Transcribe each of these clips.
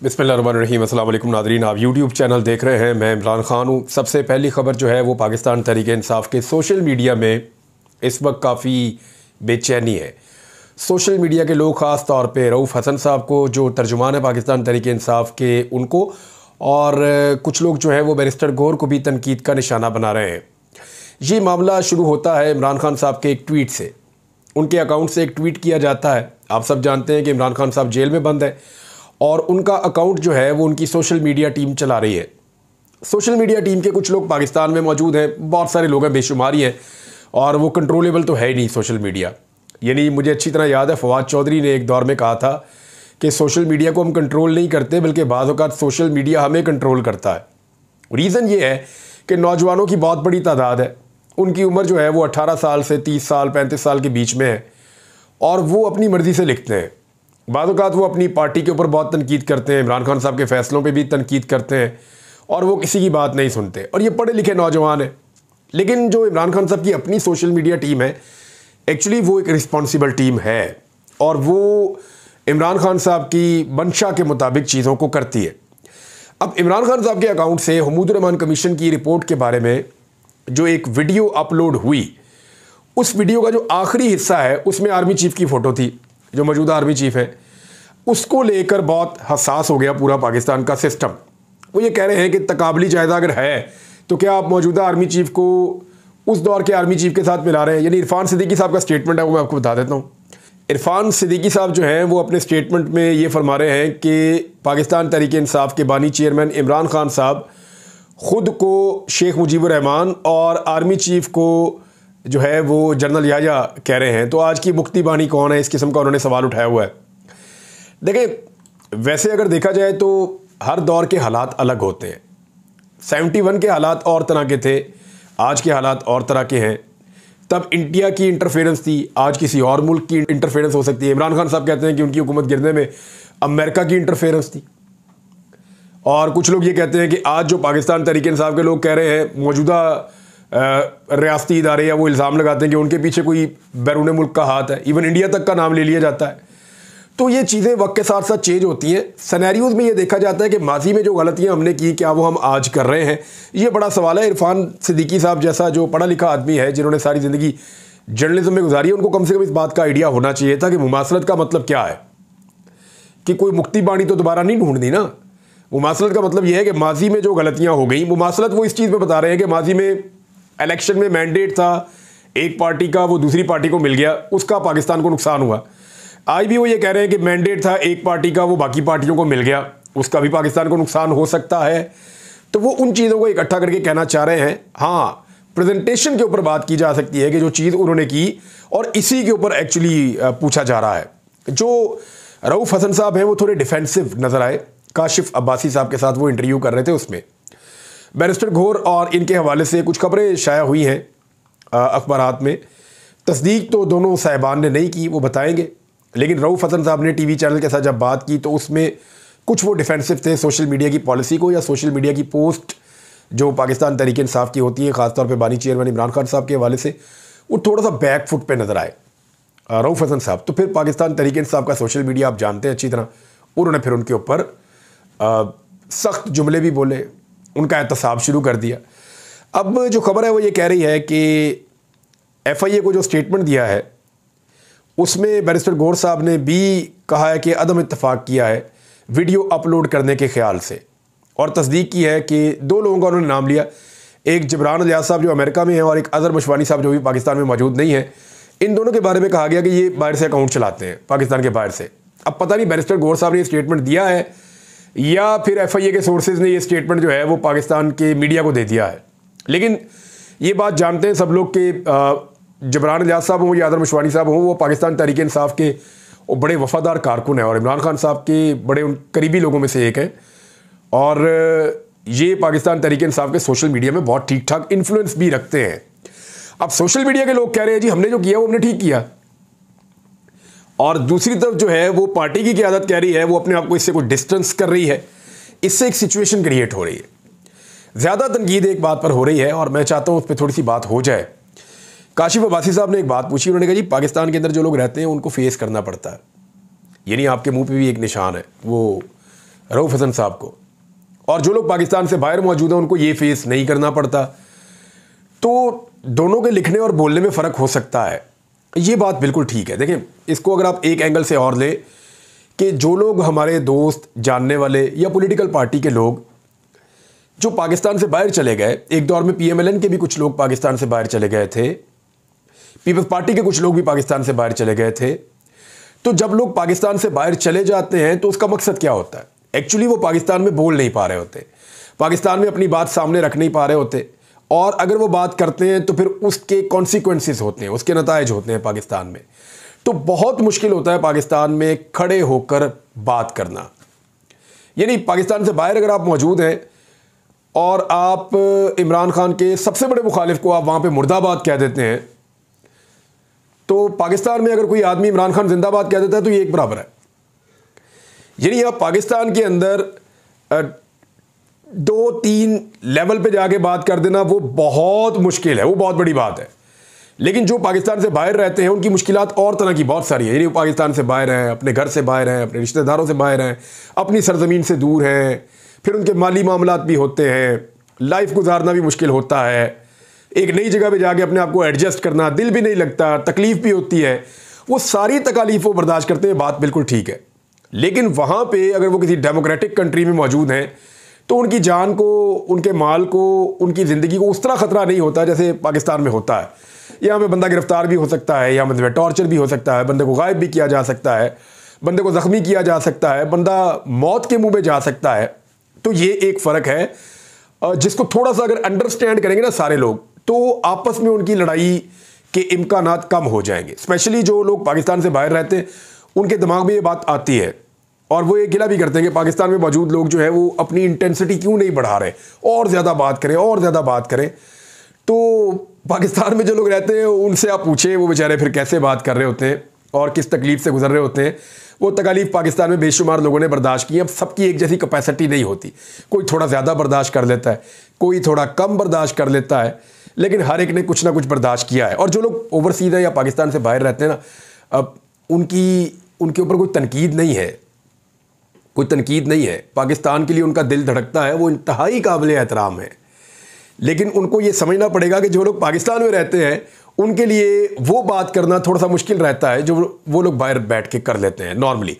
बिस्मिल्लाहिर्रहमानिर्रहीम। अस्सलाम वालेकुम नाज़रीन, आप यूट्यूब चैनल देख रहे हैं। मैं इमरान खान हूँ। सबसे पहली ख़बर जो है वो पाकिस्तान तहरीक इंसाफ के सोशल मीडिया में इस वक्त काफ़ी बेचैनी है। सोशल मीडिया के लोग ख़ास तौर पे रऊफ़ हसन साहब को, जो तर्जुमान है पाकिस्तान तहरीक इंसाफ के, उनको और कुछ लोग जो है वो बैरिस्टर गौहर को भी तनकीद का निशाना बना रहे हैं। ये मामला शुरू होता है इमरान खान साहब के एक ट्वीट से। उनके अकाउंट से एक ट्वीट किया जाता है। आप सब जानते हैं कि इमरान खान साहब जेल में बंद है और उनका अकाउंट जो है वो उनकी सोशल मीडिया टीम चला रही है। सोशल मीडिया टीम के कुछ लोग पाकिस्तान में मौजूद हैं, बहुत सारे लोग हैं, बेशुमारी हैं, और वो कंट्रोलेबल तो है ही नहीं सोशल मीडिया। यानी मुझे अच्छी तरह याद है फवाद चौधरी ने एक दौर में कहा था कि सोशल मीडिया को हम कंट्रोल नहीं करते, बल्कि बाज़ औक़ात सोशल मीडिया हमें कंट्रोल करता है। रीज़न ये है कि नौजवानों की बहुत बड़ी तादाद है, उनकी उम्र जो है वो 18 साल से 30 साल 35 साल के बीच में है, और वो अपनी मर्ज़ी से लिखते हैं। बाद औक़ात वो अपनी पार्टी के ऊपर बहुत तनकीद करते हैं, इमरान खान साहब के फ़ैसलों पे भी तनकीद करते हैं, और वो किसी की बात नहीं सुनते। और ये पढ़े लिखे नौजवान हैं। लेकिन जो इमरान खान साहब की अपनी सोशल मीडिया टीम है, एक्चुअली वो एक रिस्पॉन्सिबल टीम है, और वो इमरान खान साहब की मंशा के मुताबिक चीज़ों को करती है। अब इमरान खान साहब के अकाउंट से हदूद रहमान कमीशन की रिपोर्ट के बारे में जो एक वीडियो अपलोड हुई, उस वीडियो का जो आखिरी हिस्सा है उसमें आर्मी चीफ़ की फ़ोटो थी, जो मौजूदा आर्मी चीफ़ है। उसको लेकर बहुत हसास हो गया पूरा पाकिस्तान का सिस्टम। वो ये कह रहे हैं कि तकाबली जायज़ा अगर है तो क्या आप मौजूदा आर्मी चीफ़ को उस दौर के आर्मी चीफ़ के साथ मिला रहे हैं। यानी इरफान सिद्दीकी साहब का स्टेटमेंट है, वो मैं आपको बता देता हूँ। इरफान सिद्दीकी साहब जो हैं वो अपने स्टेटमेंट में ये फरमा रहे हैं कि पाकिस्तान तहरीक इंसाफ के बानी चेयरमैन इमरान खान साहब ख़ुद को शेख मुजीबुर रहमान और आर्मी चीफ़ को जो है वो जनरल याह्या कह रहे हैं। तो आज की मुफ्ती बानी कौन है, इस किस्म का उन्होंने सवाल उठाया हुआ है। देखिए, वैसे अगर देखा जाए तो हर दौर के हालात अलग होते हैं। 71 के हालात और तरह के थे, आज के हालात और तरह के हैं। तब इंडिया की इंटरफेरेंस थी, आज किसी और मुल्क की इंटरफेरेंस हो सकती है। इमरान खान साहब कहते हैं कि उनकी हुकूमत गिरने में अमेरिका की इंटरफेरेंस थी, और कुछ लोग ये कहते हैं कि आज जो पाकिस्तान तहरीक इंसाफ के लोग कह रहे हैं, मौजूदा रियासती इदारे, या वो इल्ज़ाम लगाते हैं कि उनके पीछे कोई बैरून मुल्क का हाथ है। इवन इंडिया तक का नाम ले लिया जाता है। तो ये चीज़ें वक्त के साथ साथ चेंज होती हैं। सिनेरियोज़ में ये देखा जाता है कि माजी में जो गलतियां हमने की, क्या वो हम आज कर रहे हैं, ये बड़ा सवाल है। इरफान सिद्दीकी साहब जैसा जो पढ़ा लिखा आदमी है, जिन्होंने सारी ज़िंदगी जर्नलिज्म में गुजारी है, उनको कम से कम इस बात का आइडिया होना चाहिए था कि मुमासलत का मतलब क्या है। कि कोई मुक्ति बाणी तो दोबारा नहीं ढूंढनी ना। मुमासलत का मतलब यह है कि माजी में जो गलतियाँ हो गई, मुमासलत वो इस चीज़ में बता रहे हैं कि माजी में इलेक्शन में मैंडेट था एक पार्टी का, वो दूसरी पार्टी को मिल गया, उसका पाकिस्तान को नुकसान हुआ। आज भी वो ये कह रहे हैं कि मैंडेट था एक पार्टी का, वो बाकी पार्टियों को मिल गया, उसका भी पाकिस्तान को नुकसान हो सकता है। तो वो उन चीज़ों को इकट्ठा करके कहना चाह रहे हैं। हाँ, प्रेजेंटेशन के ऊपर बात की जा सकती है कि जो चीज़ उन्होंने की, और इसी के ऊपर एक्चुअली पूछा जा रहा है। जो रऊफ़ हसन साहब हैं वो थोड़े डिफेंसिव नज़र आए। काशिफ अब्बासी साहब के साथ वो इंटरव्यू कर रहे थे, उसमें बैरिस्टर गौहर और इनके हवाले से कुछ खबरें शाया हुई हैं अखबारात में। तस्दीक तो दोनों साहिबान ने नहीं की, वो बताएंगे। लेकिन रऊफ़ हसन साहब ने टीवी चैनल के साथ जब बात की तो उसमें कुछ वो डिफेंसिव थे सोशल मीडिया की पॉलिसी को, या सोशल मीडिया की पोस्ट जो पाकिस्तान तहरीक इंसाफ की होती है, ख़ासतौर पर बानी चेयरमैन इमरान खान साहब के हवाले से, वो थोड़ा सा बैक फुट पर नज़र आए रऊफ़ हसन साहब। तो फिर पाकिस्तान तहरीक इंसाफ का सोशल मीडिया आप जानते हैं अच्छी तरह, उन्होंने फिर उनके ऊपर सख्त जुमले भी बोले, उनका एहतसाब शुरू कर दिया। अब जो खबर है वो ये कह रही है कि FIA को जो स्टेटमेंट दिया है उसमें बैरिस्टर गौहर साहब ने भी कहा है कि अदम इत्तफाक किया है वीडियो अपलोड करने के ख्याल से, और तस्दीक की है कि दो लोगों का उन्होंने नाम लिया, एक जबरान अलियास साहब जो अमेरिका में है, और एक अज़हर मशवानी साहब जो भी पाकिस्तान में मौजूद नहीं है। इन दोनों के बारे में कहा गया कि ये बाहर से अकाउंट चलाते हैं, पाकिस्तान के बाहर से। अब पता नहीं बैरिस्टर गौहर साहब ने ये स्टेटमेंट दिया है या फिर FIA के सोर्सेज ने ये स्टेटमेंट जो है वो पाकिस्तान के मीडिया को दे दिया है। लेकिन ये बात जानते हैं सब लोग कि जबरान अलियास साहब हों या अज़हर मशवानी साहब हों, वो पाकिस्तान तहरीक इंसाफ के वो बड़े वफ़ादार कारकुन हैं और इमरान खान साहब के बड़े करीबी लोगों में से एक हैं। और ये पाकिस्तान तहरीक इंसाफ के सोशल मीडिया में बहुत ठीक ठाक इन्फ्लुएंस भी रखते हैं। अब सोशल मीडिया के लोग कह रहे हैं जी हमने जो किया वो हमने ठीक किया, और दूसरी तरफ जो है वो पार्टी की क़यादत कह रही है वो अपने आप को इससे कोई डिस्टेंस कर रही है। इससे एक सिचुएशन क्रिएट हो रही है। ज़्यादा तनकीद एक बात पर हो रही है और मैं चाहता हूँ उस पर थोड़ी सी बात हो जाए। काशिफ अब्बासी साहब ने एक बात पूछी, उन्होंने कहा जी पाकिस्तान के अंदर जो लोग रहते हैं उनको फेस करना पड़ता है, यानी आपके मुंह पे भी एक निशान है, वो रऊफ हसन साहब को, और जो लोग पाकिस्तान से बाहर मौजूद हैं उनको ये फेस नहीं करना पड़ता। तो दोनों के लिखने और बोलने में फ़र्क हो सकता है, ये बात बिल्कुल ठीक है। देखें, इसको अगर आप एक एंगल से और ले कि जो लोग हमारे दोस्त, जानने वाले या पॉलिटिकल पार्टी के लोग जो पाकिस्तान से बाहर चले गए, एक दौर में पीएमएलएन के भी कुछ लोग पाकिस्तान से बाहर चले गए थे, पीपल्स पार्टी के कुछ लोग भी पाकिस्तान से बाहर चले गए थे। तो जब लोग पाकिस्तान से बाहर चले जाते हैं तो उसका मकसद क्या होता है? एक्चुअली वो पाकिस्तान में बोल नहीं पा रहे होते, पाकिस्तान में अपनी बात सामने रख नहीं पा रहे होते, और अगर वो बात करते हैं तो फिर उसके कॉन्सिक्वेंसेस होते हैं, उसके नताइज होते हैं पाकिस्तान में। तो बहुत मुश्किल होता है पाकिस्तान में खड़े होकर बात करना। यानी पाकिस्तान से बाहर अगर आप मौजूद हैं और आप इमरान खान के सबसे बड़े मुखालिफ को आप वहाँ पे मुर्दाबाद कह देते हैं, तो पाकिस्तान में अगर कोई आदमी इमरान खान जिंदाबाद कह देता है तो ये एक बराबर है। यानी आप पाकिस्तान के अंदर 2-3 लेवल पे जाके बात कर देना वो बहुत मुश्किल है, वो बहुत बड़ी बात है। लेकिन जो पाकिस्तान से बाहर रहते हैं उनकी मुश्किलात और तरह की बहुत सारी है। यानी वो पाकिस्तान से बाहर हैं, अपने घर से बाहर हैं, अपने रिश्तेदारों से बाहर हैं, अपनी सरजमीन से दूर हैं, फिर उनके माली मामलात भी होते हैं, लाइफ गुजारना भी मुश्किल होता है, एक नई जगह पे जाके अपने आप को एडजस्ट करना, दिल भी नहीं लगता, तकलीफ भी होती है। वो सारी तकालीफ वो बर्दाश्त करते हैं, बात बिल्कुल ठीक है। लेकिन वहाँ पे अगर वो किसी डेमोक्रेटिक कंट्री में मौजूद हैं तो उनकी जान को, उनके माल को, उनकी ज़िंदगी को उस तरह ख़तरा नहीं होता जैसे पाकिस्तान में होता है। यहाँ पे बंदा गिरफ्तार भी हो सकता है, यहाँ पे टॉर्चर भी हो सकता है, बंदे को गायब भी किया जा सकता है, बंदे को ज़ख्मी किया जा सकता है, बंदा मौत के मुँह में जा सकता है। तो ये एक फ़र्क है जिसको थोड़ा सा अगर अंडरस्टैंड करेंगे ना सारे लोग, तो आपस में उनकी लड़ाई के इम्कानात कम हो जाएंगे। स्पेशली जो लोग पाकिस्तान से बाहर रहते हैं उनके दिमाग में ये बात आती है, और वो ये गिला भी करते हैं कि पाकिस्तान में मौजूद लोग जो है वो अपनी इंटेंसिटी क्यों नहीं बढ़ा रहे, और ज़्यादा बात करें और ज़्यादा बात करें। तो पाकिस्तान में जो लोग रहते हैं उनसे आप पूछें वो बेचारे फिर कैसे बात कर रहे होते हैं और किस तकलीफ़ से गुजर रहे होते हैं। वो तकालीफ पाकिस्तान में बेशुमार लोगों ने बर्दाश्त की। अब सबकी एक जैसी कैपेसिटी नहीं होती, कोई थोड़ा ज़्यादा बर्दाश्त कर लेता है, कोई थोड़ा कम बर्दाश्त कर लेता है, लेकिन हर एक ने कुछ ना कुछ बर्दाश्त किया है। और जो लोग ओवरसीज़ हैं या पाकिस्तान से बाहर रहते हैं ना, अब उनके ऊपर कोई तनकीद नहीं है, कोई तनकीद नहीं है। पाकिस्तान के लिए उनका दिल धड़कता है, वो इंतहाई काबिल एहतराम है। लेकिन उनको ये समझना पड़ेगा कि जो लोग पाकिस्तान में रहते हैं उनके लिए वो बात करना थोड़ा सा मुश्किल रहता है जो वो लोग बाहर बैठ के कर लेते हैं नॉर्मली।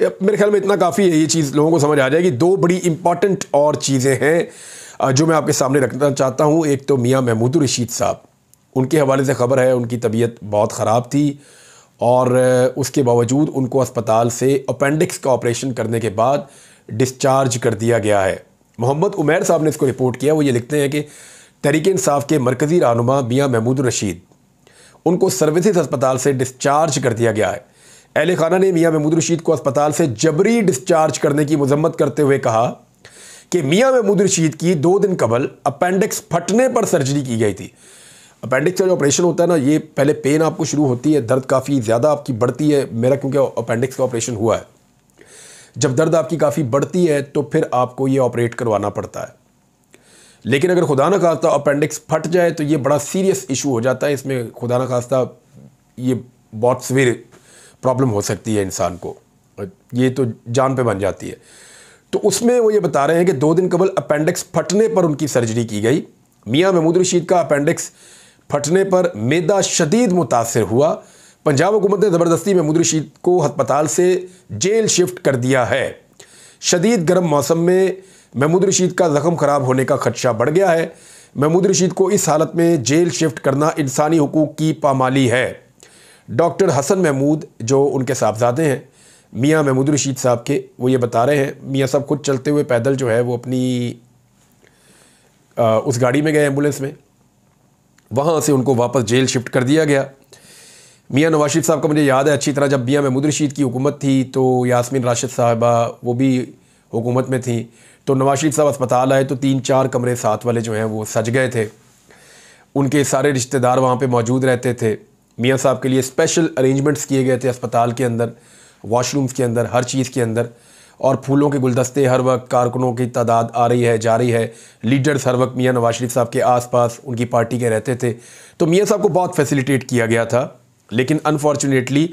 मेरे ख्याल में इतना काफ़ी है, ये चीज़ लोगों को समझ आ जाएगी। 2 बड़ी इंपॉर्टेंट और चीज़ें हैं जो मैं आपके सामने रखना चाहता हूँ। एक तो मियाँ महमूदुर रशीद साहब, उनके हवाले से ख़बर है उनकी तबीयत बहुत ख़राब थी और उसके बावजूद उनको अस्पताल से अपेंडिक्स का ऑपरेशन करने के बाद डिस्चार्ज कर दिया गया है। मोहम्मद उमैर साहब ने इसको रिपोर्ट किया। वो ये लिखते हैं कि तहरीक इंसाफ के मरकज़ी रहनुमा मियाँ महमूदुर रशीद, उनको सर्विसेज अस्पताल से डिस्चार्ज कर दिया गया है। अहले खाना ने मियाँ महमूदुर रशीद को अस्पताल से जबरी डिस्चार्ज करने की मजम्मत करते हुए कहा कि मियाँ महमूदुर रशीद की 2 दिन कबल अपेंडिक्स फटने पर सर्जरी की गई थी। अपेंडिक्स का जो ऑपरेशन होता है ना, ये पहले पेन आपको शुरू होती है, दर्द काफ़ी ज़्यादा आपकी बढ़ती है। मेरा क्योंकि अपेंडिक्स का ऑपरेशन हुआ है, जब दर्द आपकी काफ़ी बढ़ती है तो फिर आपको ये ऑपरेट करवाना पड़ता है। लेकिन अगर खुदा न खास्ता अपेंडिक्स फट जाए तो ये बड़ा सीरियस इशू हो जाता है। इसमें खुदा न खास्ता ये बहुत सीवियर प्रॉब्लम हो सकती है इंसान को, ये तो जान पे बन जाती है। तो उसमें वो ये बता रहे हैं कि 2 दिन कबल अपेंडिक्स फटने पर उनकी सर्जरी की गई। मियाँ महमूदुर रशीद का अपेंडिक्स फटने पर मैदा शदीद मुतासर हुआ। पंजाब हुकूमत ने ज़बरदस्ती महमूदुर रशीद को अस्पताल से जेल शिफ्ट कर दिया है। शदीद गर्म मौसम में महमूदुर रशीद का ज़ख्म ख़राब होने का खदशा बढ़ गया है। महमूदुर रशीद को इस हालत में जेल शिफ्ट करना इंसानी हुकूक की पामाली है। डॉक्टर हसन महमूद जो उनके साहबजादे हैं मियाँ महमूदुर रशीद साहब के, वो ये बता रहे हैं मियाँ साहब खुद चलते हुए पैदल जो है वो अपनी उस गाड़ी में गए एम्बुलेंस में, वहाँ से उनको वापस जेल शिफ्ट कर दिया गया। मियाँ नवाज शरीफ साहब का मुझे याद है अच्छी तरह, जब मियाँ महमूदुर रशीद की हुकूमत थी तो यास्मीन राशिद साहबा वो भी हुकूमत में थी, तो नवाज शरीफ साहब अस्पताल आए तो 3-4 कमरे साथ वाले जो हैं वो सज गए थे। उनके सारे रिश्तेदार वहाँ पे मौजूद रहते थे। मियाँ साहब के लिए स्पेशल अरेंजमेंट्स किए गए थे अस्पताल के अंदर, वॉशरूम्स के अंदर, हर चीज़ के अंदर, और फूलों के गुलदस्ते हर वक्त, कारकुनों की तादाद आ रही है जा रही है, लीडर्स हर वक्त मियाँ नवाज शरीफ साहब के आसपास उनकी पार्टी के रहते थे। तो मियाँ साहब को बहुत फैसिलिटेट किया गया था। लेकिन अनफॉर्चुनेटली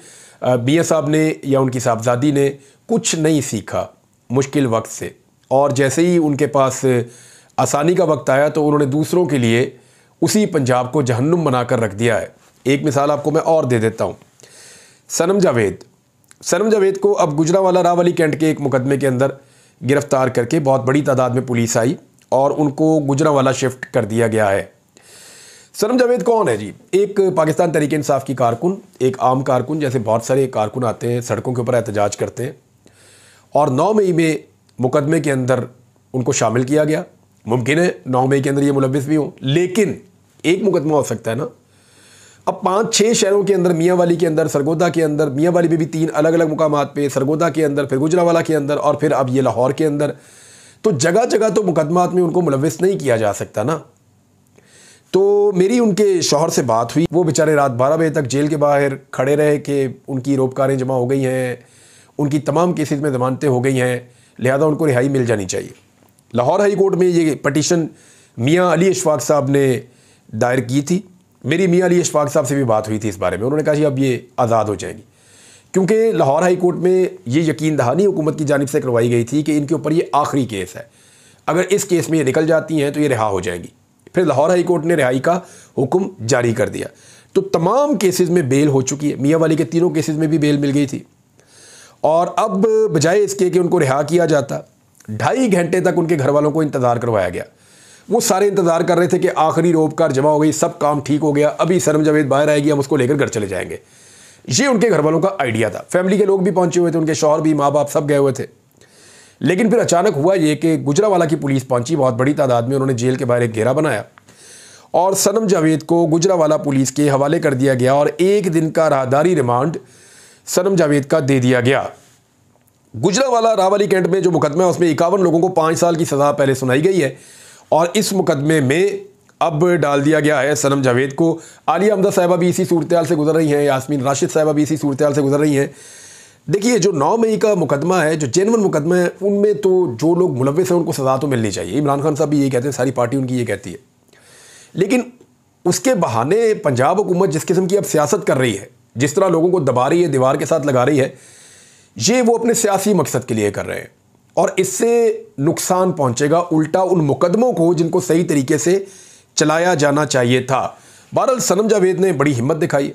मियाँ साहब ने या उनकी साहबजादी ने कुछ नहीं सीखा। मुश्किल वक्त से, और जैसे ही उनके पास आसानी का वक्त आया तो उन्होंने दूसरों के लिए उसी पंजाब को जहन्नुम बनाकर रख दिया है। एक मिसाल आपको मैं और दे देता हूँ। सनम जावेद को अब गुजरांवाला रावली कैंट के एक मुकदमे के अंदर गिरफ्तार करके बहुत बड़ी तादाद में पुलिस आई और उनको गुजरांवाला शिफ्ट कर दिया गया है। सनम जावेद कौन है जी? एक पाकिस्तान तहरीक इंसाफ की कारकुन, एक आम कारकुन, जैसे बहुत सारे कारकुन आते हैं सड़कों के ऊपर एहतजाज करते हैं, और 9 मई में मुकदमे के अंदर उनको शामिल किया गया। मुमकिन है 9 मई के अंदर ये मुलव्विस भी हों, लेकिन एक मुकदमा हो सकता है ना। अब 5-6 शहरों के अंदर, मियांवाली के अंदर, सरगोदा के अंदर, मियांवाली में भी 3 अलग अलग मुकामात पे, सरगोदा के अंदर, फिर गुजरांवाला के अंदर, और फिर अब ये लाहौर के अंदर, तो जगह जगह तो मुकदमात में उनको मुलव्विस नहीं किया जा सकता ना। तो मेरी उनके शौहर से बात हुई, वो बेचारे रात 12 बजे तक जेल के बाहर खड़े रहे कि उनकी रोपकारें जमा हो गई हैं, उनकी तमाम केसेस में ज़मानतें हो गई हैं, लिहाजा उनको रिहाई मिल जानी चाहिए। लाहौर हाई कोर्ट में ये पटिशन मियाँ अली इशफाक साहब ने दायर की थी। मेरी मियाँ अली इशफाक साहब से भी बात हुई थी इस बारे में। उन्होंने कहा जी अब ये आज़ाद हो जाएंगी, क्योंकि लाहौर हाई कोर्ट में ये यकीन दहानी हुकूमत की जानिब से करवाई गई थी कि इनके ऊपर ये आखिरी केस है, अगर इस केस में ये निकल जाती हैं तो ये रिहा हो जाएंगी। फिर लाहौर हाई कोर्ट ने रिहाई का हुक्म जारी कर दिया, तो तमाम केसेस में बेल हो चुकी है। मियांवाली के 3 केसेस में भी बेल मिल गई थी, और अब बजाय इसके कि उनको रिहा किया जाता, 2.5 घंटे तक उनके घर वालों को इंतज़ार करवाया गया। वो सारे इंतज़ार कर रहे थे कि आखिरी रोपकार जमा हो गई, सब काम ठीक हो गया, अभी सनम जावेद बाहर आएगी, हम उसको लेकर घर चले जाएंगे। ये उनके घर वालों का आइडिया था। फैमिली के लोग भी पहुंचे हुए थे, उनके शौहर भी, माँ बाप सब गए हुए थे। लेकिन फिर अचानक हुआ ये कि गुजरांवाला की पुलिस पहुंची बहुत बड़ी तादाद में। उन्होंने जेल के बाहर एक घेरा बनाया और सनम जावेद को गुजरांवाला पुलिस के हवाले कर दिया गया, और 1 दिन का राहदारी रिमांड सनम जावेद का दे दिया गया। गुजरांवाला रावली कैंट में जो मुकदमा है उसमें 51 लोगों को 5 साल की सज़ा पहले सुनाई गई है, और इस मुकदमे में अब डाल दिया गया है सनम जावेद को। आलिया हमदा साहिबा भी इसी सूरत से गुजर रही हैं, यास्मीन राशिद साहिबा भी इसी सूरत से गुजर रही हैं। देखिए, जो 9 मई का मुकदमा है, जो जेन्युइन मुकदमा है, उनमें तो जो लोग मुलव्विस हैं उनको सज़ा तो मिलनी चाहिए। इमरान खान साहब भी ये कहते हैं, सारी पार्टी उनकी ये कहती है। लेकिन उसके बहाने पंजाब हुकूमत जिस किस्म की अब सियासत कर रही है, जिस तरह लोगों को दबा रही है, दीवार के साथ लगा रही है, ये वो अपने सियासी मकसद के लिए कर रहे हैं, और इससे नुकसान पहुंचेगा उल्टा उन मुकदमों को जिनको सही तरीके से चलाया जाना चाहिए था। बहरहाल सनम जावेद ने बड़ी हिम्मत दिखाई,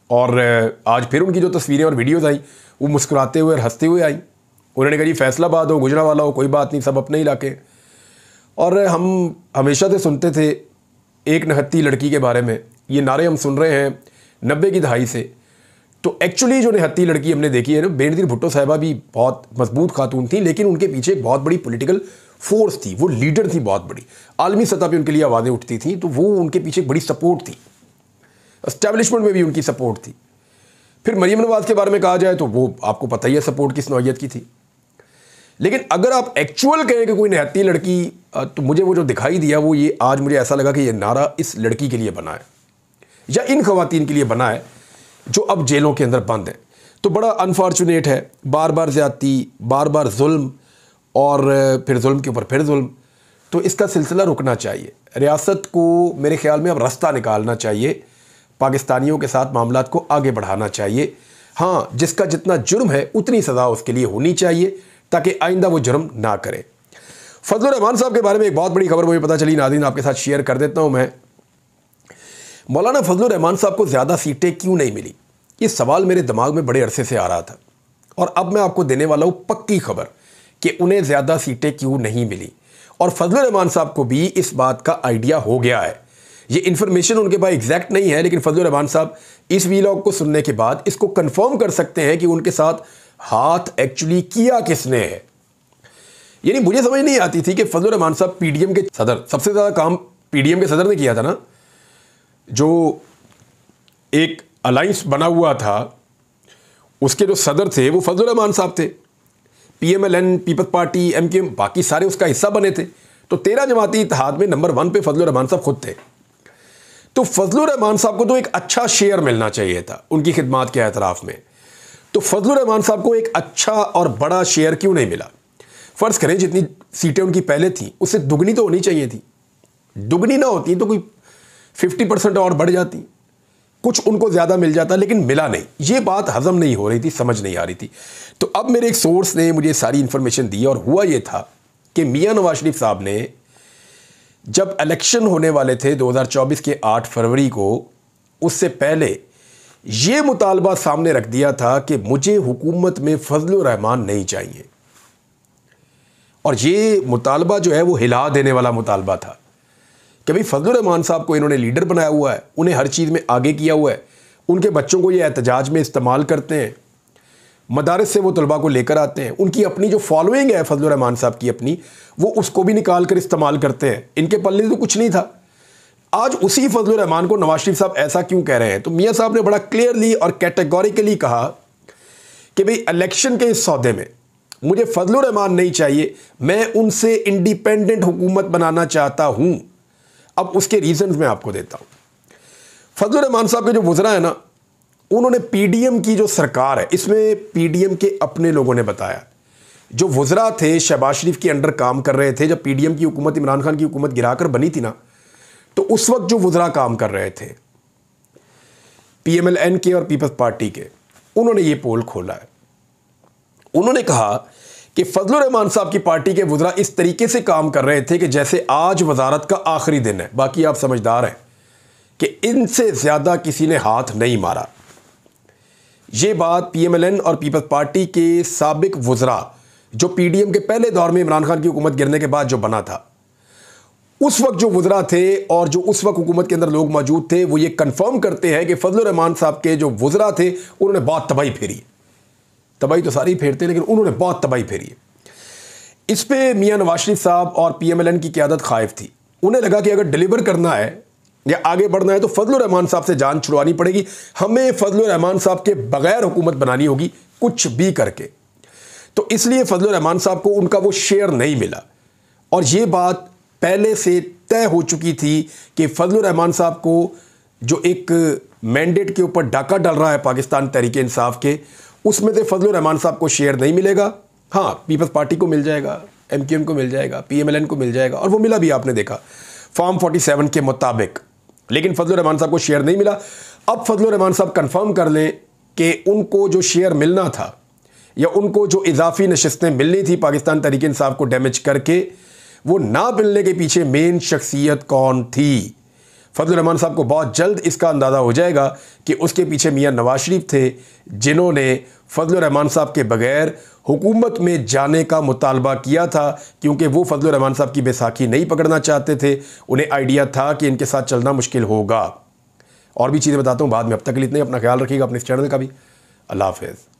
और आज फिर उनकी जो तस्वीरें और वीडियोज़ आई वो मुस्कुराते हुए और हंसते हुए आई। उन्होंने कहा जी फैसलाबाद हो, गुजरांवाला हो, कोई बात नहीं, सब अपने इलाके। और हम हमेशा से सुनते थे एक निहत्ती लड़की के बारे में, ये नारे हम सुन रहे हैं 90 की दहाई से। तो एक्चुअली जो निहत्ती लड़की हमने देखी है ना, बेनज़ीर भुट्टो साहिबा भी बहुत मजबूत खातून थी, लेकिन उनके पीछे एक बहुत बड़ी पॉलिटिकल फोर्स थी, वो लीडर थी बहुत बड़ी, आलमी सतह पे उनके लिए आवाज़ें उठती थी, तो वो उनके पीछे एक बड़ी सपोर्ट थी, एस्टैब्लिशमेंट में भी उनकी सपोर्ट थी। फिर मरीम नवाज़ के बारे में कहा जाए तो वो आपको पता ही है सपोर्ट किस नौइयत की थी। लेकिन अगर आप एक्चुअल कहें कि कोई निहत्ती लड़की, तो मुझे वो जो दिखाई दिया वो ये, आज मुझे ऐसा लगा कि ये नारा इस लड़की के लिए बना है या इन ख़वातीन के लिए बना है जो अब जेलों के अंदर बंद हैं। तो बड़ा अनफॉर्चुनेट है, बार बार ज़्यादती, बार बार जुल्म, और फिर जुल्म के ऊपर फिर जुल्म। तो इसका सिलसिला रुकना चाहिए। रियासत को मेरे ख्याल में अब रास्ता निकालना चाहिए, पाकिस्तानियों के साथ मामलात को आगे बढ़ाना चाहिए। हाँ, जिसका जितना जुर्म है उतनी सज़ा उसके लिए होनी चाहिए, ताकि आइंदा वो जुर्म ना करे। फजलुर रहमान साहब के बारे में एक बहुत बड़ी खबर मुझे पता चली, नाज़रीन आपके साथ शेयर कर देता हूँ मैं। मौलाना फजलुर रहमान साहब को ज़्यादा सीटें क्यों नहीं मिली, ये सवाल मेरे दिमाग में बड़े अरसे से आ रहा था, और अब मैं आपको देने वाला हूँ पक्की खबर कि उन्हें ज़्यादा सीटें क्यों नहीं मिली। और फजलुर रहमान साहब को भी इस बात का आइडिया हो गया है। ये इन्फॉर्मेशन उनके पास एग्जैक्ट नहीं है, लेकिन फजलुर रहमान साहब इस वीलॉग को सुनने के बाद इसको कंफर्म कर सकते हैं कि उनके साथ हाथ एक्चुअली किया किसने है। यानी मुझे समझ नहीं आती थी कि फजलुर रहमान साहब पीडीएम के सदर, सबसे ज़्यादा काम पीडीएम के सदर ने किया था ना, जो एक अलायंस बना हुआ था उसके जो सदर थे वो फजलुर रहमान साहब थे। पीएमएलएन, पीपल्स पार्टी, एमकेएम, बाकी सारे उसका हिस्सा बने थे। तो 13 जमाती इत्तेहाद में नंबर 1 पे फजलुर रहमान साहब खुद थे। तो फजलुर रहमान साहब को तो एक अच्छा शेयर मिलना चाहिए था उनकी खिदमात के एतराफ़ में। तो फजलुर रहमान साहब को एक अच्छा और बड़ा शेयर क्यों नहीं मिला? फ़र्ज़ करें जितनी सीटें उनकी पहले थी उससे दुगनी तो होनी चाहिए थी। दुगनी ना होती तो कोई 50% और बढ़ जाती, कुछ उनको ज़्यादा मिल जाता, लेकिन मिला नहीं। ये बात हजम नहीं हो रही थी, समझ नहीं आ रही थी। तो अब मेरे एक सोर्स ने मुझे सारी इन्फॉर्मेशन दी और हुआ ये था कि मियां नवाज शरीफ साहब ने जब इलेक्शन होने वाले थे 2024 के 8 फरवरी को, उससे पहले ये मुतालबा सामने रख दिया था कि मुझे हुकूमत में फजलुर रहमान नहीं चाहिए। और ये मुतालबा जो है वो हिला देने वाला मुतालबा था कि भाई फजलुर रहमान साहब को इन्होंने लीडर बनाया हुआ है, उन्हें हर चीज़ में आगे किया हुआ है, उनके बच्चों को ये एहतजाज में इस्तेमाल करते हैं, मदारस से वो तलबा को लेकर आते हैं, उनकी अपनी जो फॉलोइंग है फजलुर रहमान साहब की अपनी, वो उसको भी निकाल कर इस्तेमाल करते हैं। इनके पल्ले तो कुछ नहीं था। आज उसी फजलुर रहमान को नवाज शरीफ साहब ऐसा क्यों कह रहे हैं? तो मियाँ साहब ने बड़ा क्लियरली और कैटेगोरिकली कहा कि भाई इलेक्शन के इस सौदे में मुझे फजलुर रहमान नहीं चाहिए, मैं उनसे इंडिपेंडेंट हुकूमत बनाना चाहता हूं। अब उसके रीजंस मैं आपको देता हूं। फजलुर रहमान साहब के जो वज़रा है ना, उन्होंने पीडीएम की जो सरकार है, इसमें पीडीएम के अपने लोगों ने बताया, जो वज़रा थे शहबाज शरीफ के अंडर काम कर रहे थे, जब पीडीएम की हुकूमत इमरान खान की हुकूमत गिराकर बनी थी ना, तो उस वक्त जो वज़रा काम कर रहे थे पीएमएलएन के और पीपल्स पार्टी के, उन्होंने ये पोल खोला है। उन्होंने कहा कि फजलुर रहमान साहब की पार्टी के वज़रा इस तरीके से काम कर रहे थे कि जैसे आज वजारत का आखिरी दिन है, बाकी आप समझदार हैं कि इनसे ज़्यादा किसी ने हाथ नहीं मारा। ये बात पीएमएलएन और पीपल्स पार्टी के साबिक वज़रा, जो पीडीएम के पहले दौर में इमरान खान की हुकूमत गिरने के बाद जो बना था, उस वक्त जो वज़रा थे और जो उस वक्त हुकूमत के अंदर लोग मौजूद थे, वो ये कंफर्म करते हैं कि फजलुर रहमान साहब के जो वज़रा थे उन्होंने बहुत तबाही फेरी। तबाही तो सारी फेरते, लेकिन उन्होंने बहुत तबाही फेरी है। इस पे मियां नवाज शरीफ साहब और पीएमएलएन की क़यादत खाइफ थी। उन्हें लगा कि अगर डिलीवर करना है या आगे बढ़ना है तो फजलुर रहमान साहब से जान छुड़वानी पड़ेगी, हमें फजलुर रहमान साहब के बगैर हुकूमत बनानी होगी, कुछ भी करके। तो इसलिए फजलुर रहमान साहब को उनका वो शेयर नहीं मिला। और ये बात पहले से तय हो चुकी थी कि फजलुर रहमान साहब को जो एक मैंडेट के ऊपर डाका डल रहा है पाकिस्तान तहरीक इंसाफ के, उसमें से फजलुर रहमान साहब को शेयर नहीं मिलेगा। हाँ, पीपल्स पार्टी को मिल जाएगा, एमक्यूएम को मिल जाएगा, पीएमएलएन को मिल जाएगा, और वो मिला भी, आपने देखा फॉर्म 47 के मुताबिक। लेकिन फजलुर रहमान साहब को शेयर नहीं मिला। अब फजलुर रहमान साहब कंफर्म कर लें कि उनको जो शेयर मिलना था या उनको जो इजाफी नशिस्तें मिलनी थी पाकिस्तान तहरीक इंसाफ को डैमेज करके, वो ना मिलने के पीछे मेन शख्सियत कौन थी। फजलुर रहमान साहब को बहुत जल्द इसका अंदाज़ा हो जाएगा कि उसके पीछे मियां नवाज शरीफ थे, जिन्होंने फजलुर रहमान साहब के बगैर हुकूमत में जाने का मुतालबा किया था, क्योंकि वो फजलुर रहमान साहब की बैसाखी नहीं पकड़ना चाहते थे। उन्हें आइडिया था कि इनके साथ चलना मुश्किल होगा। और भी चीज़ें बताता हूँ बाद में। अब तक के लिए इतना ही। अपना ख्याल रखिएगा, अपने इस चैनल का भी। अल्लाह हाफ़िज़।